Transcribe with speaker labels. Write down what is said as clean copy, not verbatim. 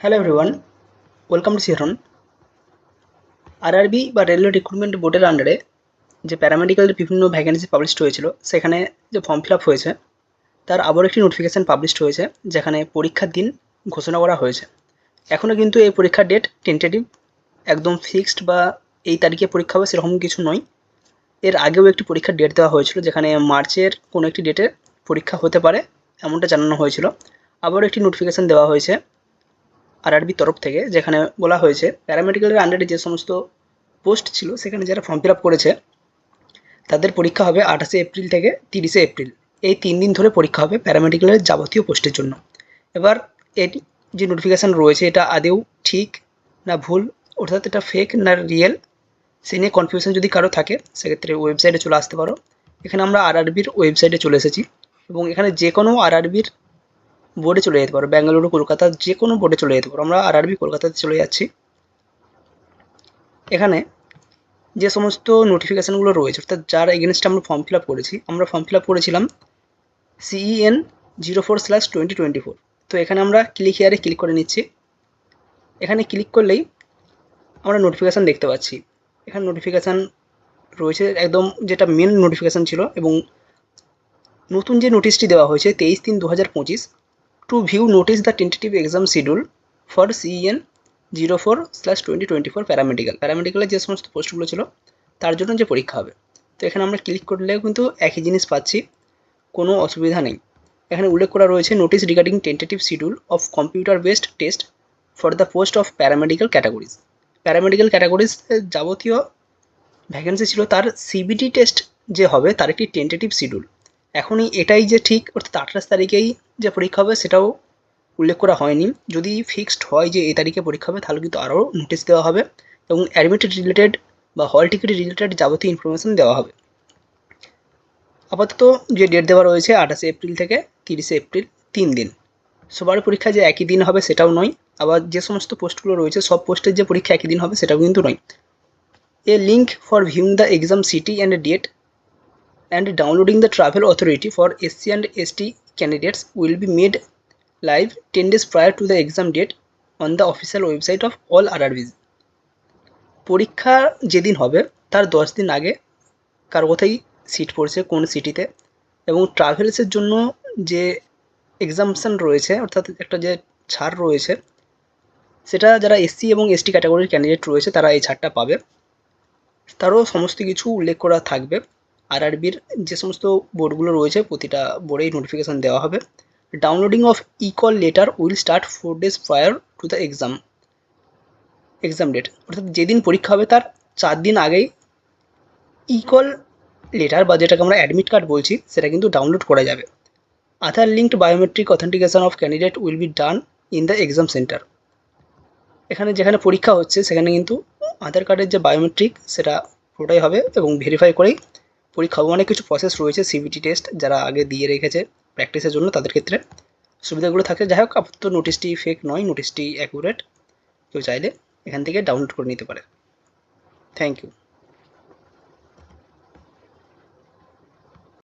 Speaker 1: Hello everyone, welcome to Shihoron. RRB বা railway recruitment বোর্ডের আন্ডারে যে প্যারামেডিক্যালের বিভিন্ন ভ্যাকেন্সি পাবলিশড হয়েছিল, সেখানে যে ফর্ম ফিল আপ হয়েছে তার আবার একটি নোটিফিকেশান পাবলিশড হয়েছে, যেখানে পরীক্ষার দিন ঘোষণা করা হয়েছে। এখনও কিন্তু এই পরীক্ষার ডেট টেন্টেটিভ, একদম ফিক্সড বা এই তারিখে পরীক্ষা হবে সেরকম কিছু নয়। এর আগেও একটি পরীক্ষার ডেট দেওয়া হয়েছিল, যেখানে মার্চের কোনো একটি ডেটে পরীক্ষা হতে পারে এমনটা জানানো হয়েছিল। আবারও একটি নোটিফিকেশান দেওয়া হয়েছে আরআরবির তরফ থেকে, যেখানে বলা হয়েছে প্যারামেডিক্যালের আন্ডারে যে সমস্ত পোস্ট ছিল সেখানে যারা ফর্ম ফিল আপ করেছে তাদের পরীক্ষা হবে 28শে এপ্রিল থেকে 30শে এপ্রিল। এই 3 দিন ধরে পরীক্ষা হবে প্যারামেডিক্যালের যাবতীয় পোস্টের জন্য। এবার এটি যে নোটিফিকেশান রয়েছে এটা আদেও ঠিক না ভুল, অর্থাৎ এটা ফেক না রিয়েল, সে নিয়ে কনফিউশন যদি কারো থাকে সেক্ষেত্রে ওয়েবসাইটে চলে আসতে পারো। এখানে আমরা আরআরবির ওয়েবসাইটে চলে এসেছি এবং এখানে যে কোনো আরআরবির বোর্ডে চলে যেতে পারো, বেঙ্গালুরু, কলকাতা, যে কোনো বোর্ডে চলে যেতে পারো। আমরা আরআরবি কলকাতাতে চলে যাচ্ছি। এখানে যে সমস্ত নোটিফিকেশানগুলো রয়েছে, অর্থাৎ যার এগেনস্টে আমরা ফর্ম ফিল আপ করেছি, আমরা ফর্ম ফিল আপ করেছিলাম CEN 04/2024। তো এখানে আমরা ক্লিক হিয়ারে ক্লিক করে নিচ্ছি। এখানে ক্লিক করলেই আমরা নোটিফিকেশান দেখতে পাচ্ছি। এখানে নোটিফিকেশান রয়েছে একদম, যেটা মেন নোটিফিকেশান ছিল। এবং নতুন যে নোটিশটি দেওয়া হয়েছে 23/3/2025, two view notice the tentative exam schedule for CEN 04/2024 প্যারামেডিক্যালের যে সমস্ত পোস্টগুলো ছিল তার জন্য যে পরীক্ষা হবে। তো এখানে আমরা ক্লিক করলেও কিন্তু একই জিনিস পাচ্ছি, কোনো অসুবিধা নেই। এখানে উল্লেখ করা রয়েছে notice regarding tentative schedule of computer based test for the post of paramedical categories. Paramedical categories যাবতীয় ভ্যাকেন্সি ছিল, তার CBT টেস্ট যে হবে তার একটি টেন্টেটিভ শিডিউল। এখনই এটাই যে ঠিক, অর্থাৎ 28 তারিখেই যে পরীক্ষা হবে সেটাও উল্লেখ করা হয়নি। যদি ফিক্সড হয় যে এই তারিখে পরীক্ষা হবে তাহলে কিন্তু আরও নোটিশ দেওয়া হবে এবং অ্যাডমিটেড রিলেটেড বা হল টিকিট রিলেটেড যাবতীয় ইনফরমেশান দেওয়া হবে। আপাতত যে ডেট দেওয়া রয়েছে 28শে এপ্রিল থেকে 30শে এপ্রিল, 3 দিন। সবার পরীক্ষা যে একই দিন হবে সেটাও নয়, আবার যে সমস্ত পোস্টগুলো রয়েছে সব পোস্টের যে পরীক্ষা একই দিন হবে সেটাও কিন্তু নয়। A link for viewing the exam city and date and downloading the travel authority for SC and ST candidates will be made live 10 days prior to the exam date on the official website of all RRBs. পরীক্ষা যেদিন হবে তার 10 দিন আগে কার কোথায় seat পড়ছে, কোন সিটিতে, এবং ট্রাভেলসের জন্য যে এক্সামশন রয়েছে, অর্থাৎ একটা যে ছাড় রয়েছে, সেটা যারা SC এবং ST ক্যাটাগরির ক্যান্ডিডেট রয়েছে তারা এই ছাড়টা পাবে। তারও সমস্ত কিছু উল্লেখ করা থাকবে। আরআরবির যে সমস্ত বোর্ডগুলো রয়েছে প্রতিটা বোর্ডেই নোটিফিকেশান দেওয়া হবে। Downloading of e call letter will start 4 days prior to the exam date, অর্থাৎ যেদিন পরীক্ষা হবে তার 4 দিন আগেই ইকল লেটার বা যেটাকে আমরা অ্যাডমিট কার্ড বলছি সেটা কিন্তু ডাউনলোড করা যাবে। Aadhaar linked biometric authentication of candidate will be done in the exam centre. এখানে যেখানে পরীক্ষা হচ্ছে সেখানে কিন্তু আধার কার্ডের যে বায়োমেট্রিক সেটা পুরোটাই হবে এবং ভেরিফাই করেই পরীক্ষা হবে। অনেক কিছু প্রসেস রয়েছে, CBT টেস্ট যারা আগে দিয়ে রেখেছে প্র্যাকটিসের জন্য তাদের ক্ষেত্রে সুবিধাগুলো থাকে। যাই হোক, আপাতত নোটিশটি ফেক নয়, নোটিশটি অ্যাকুরেট। কেউ চাইলে এখান থেকে ডাউনলোড করে নিতে পারে। Thank you.